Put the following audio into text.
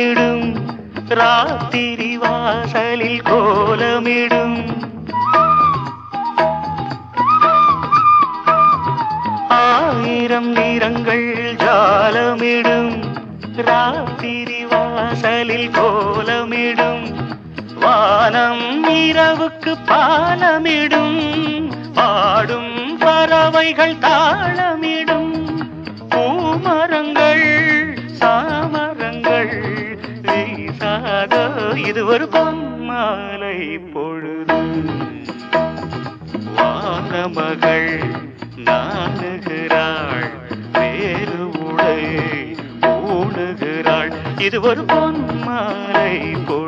தாளமிடும் ராத்திரி வாசலில் கோலமிடும் ஆயிரம் நிறங்கள் ஜாலமிடும் ராத்திரி வாசலில் கோலமிடும் வானம் இரவுக்கு பாலமிடும் பாடும் பறவைகள் தாளமிடும் பூமரங்கள் சாமரங்கள் வீசாதோ இது ஒரு பொன்மாலை பொழுது வானமகள் நாணுகிறாள் வேறு உடை ஊணுகிறாள் இது ஒரு பொன்மாலை பொழுது